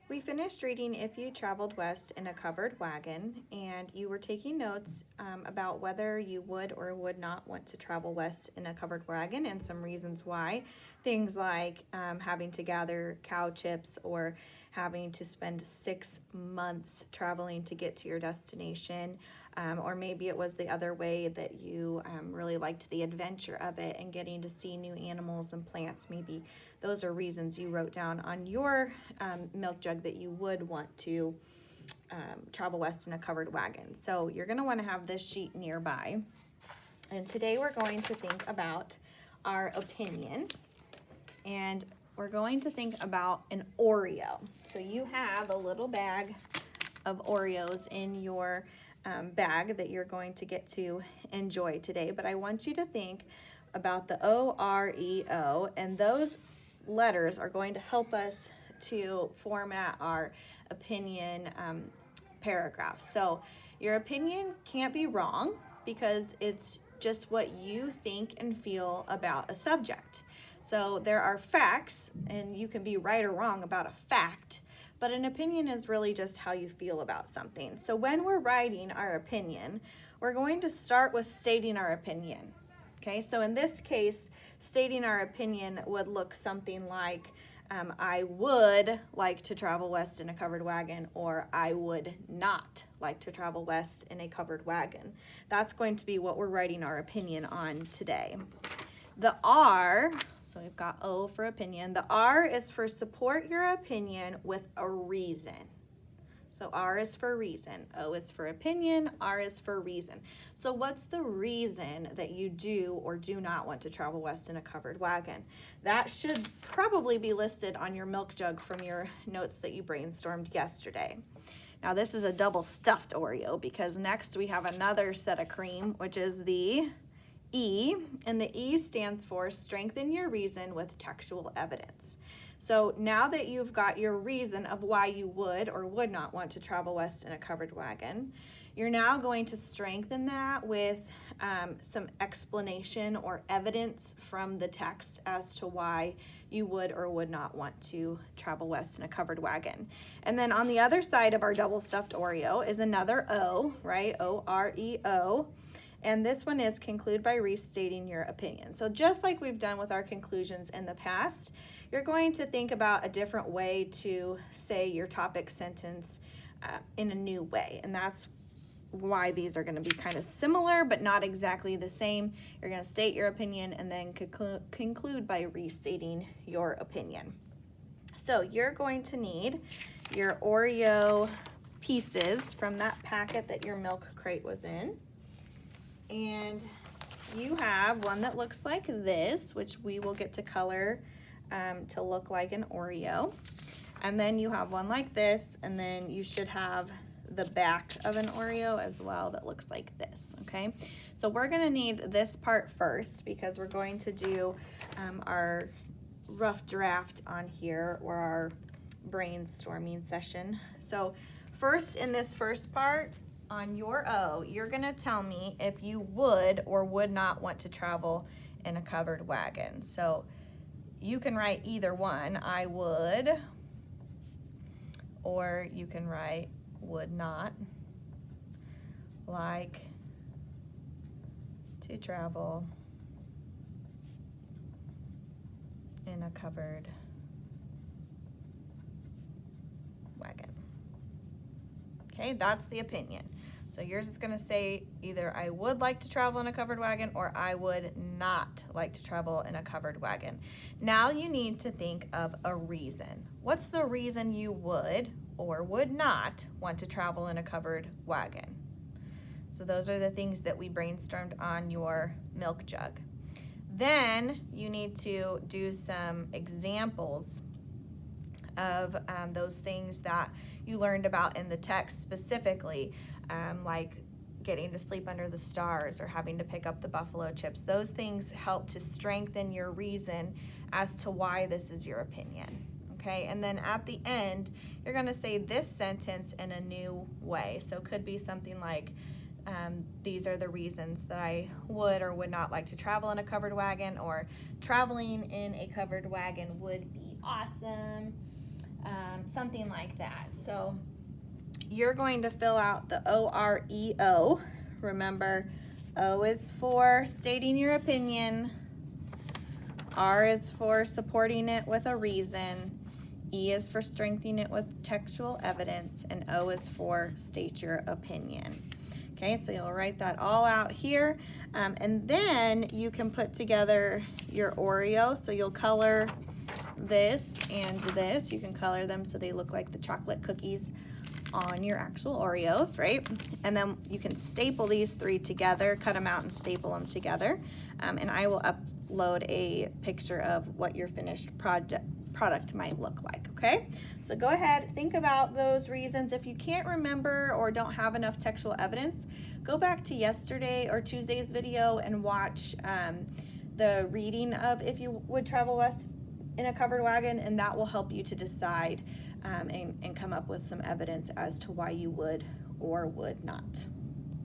We finished reading If You Traveled West in a Covered Wagon, and you were taking notes about whether you would or would not want to travel west in a covered wagon and some reasons why. Things like having to gather cow chips or having to spend 6 months traveling to get to your destination, or maybe it was the other way that you really liked the adventure of it and getting to see new animals and plants. Maybe those are reasons you wrote down on your milk jug that you would want to travel west in a covered wagon. So you're going to want to have this sheet nearby. And today we're going to think about our opinion, and we're going to think about an Oreo. So you have a little bag of Oreos in your bag that you're going to get to enjoy today, but I want you to think about the OREO, and those letters are going to help us to format our opinion paragraph. So your opinion can't be wrong because it's just what you think and feel about a subject. So there are facts, and you can be right or wrong about a fact, but an opinion is really just how you feel about something. So when we're writing our opinion, we're going to start with stating our opinion. Okay, so in this case, stating our opinion would look something like, I would like to travel west in a covered wagon, or I would not like to travel west in a covered wagon. That's going to be what we're writing our opinion on today. The R, so we've got O for opinion. The R is for support your opinion with a reason. So R is for reason, O is for opinion, R is for reason. So what's the reason that you do or do not want to travel west in a covered wagon? That should probably be listed on your milk jug from your notes that you brainstormed yesterday. Now this is a double stuffed Oreo because next we have another set of cream, which is the E, and the E stands for strengthen your reason with textual evidence. So now that you've got your reason of why you would or would not want to travel west in a covered wagon, you're now going to strengthen that with some explanation or evidence from the text as to why you would or would not want to travel west in a covered wagon. And then on the other side of our double stuffed Oreo is another O, right? O-R-E-O. And this one is conclude by restating your opinion. So just like we've done with our conclusions in the past, you're going to think about a different way to say your topic sentence in a new way. And that's why these are going to be kind of similar, but not exactly the same. You're going to state your opinion and then conclude by restating your opinion. So you're going to need your Oreo pieces from that packet that your milk crate was in. And you have one that looks like this, which we will get to color to look like an Oreo. And then you have one like this, and then you should have the back of an Oreo as well that looks like this, okay? So we're gonna need this part first because we're going to do our rough draft on here, or our brainstorming session. So first, in this first part, on your O, you're gonna tell me if you would or would not want to travel in a covered wagon. So you can write either one, I would, or you can write would not like to travel in a covered wagon. Okay, that's the opinion. So yours is gonna say either I would like to travel in a covered wagon or I would not like to travel in a covered wagon. Now you need to think of a reason. What's the reason you would or would not want to travel in a covered wagon? So those are the things that we brainstormed on your milk jug. Then you need to do some examples of those things that you learned about in the text specifically, like getting to sleep under the stars or having to pick up the buffalo chips. Those things help to strengthen your reason as to why this is your opinion. Okay, and then at the end, you're gonna say this sentence in a new way. So it could be something like, these are the reasons that I would or would not like to travel in a covered wagon, or traveling in a covered wagon would be awesome. something like that. So you're going to fill out the OREO. Remember, O is for stating your opinion, R is for supporting it with a reason, E is for strengthening it with textual evidence, and O is for state your opinion. Okay, so you'll write that all out here, and then you can put together your OREO. So you'll color this and this. You can color them so they look like the chocolate cookies on your actual Oreos, right? And then you can staple these three together, cut them out and staple them together. And I will upload a picture of what your finished product might look like, okay? So go ahead, think about those reasons. If you can't remember or don't have enough textual evidence, go back to yesterday or Tuesday's video and watch the reading of If You Would Travel West in a Covered Wagon, and that will help you to decide and come up with some evidence as to why you would or would not.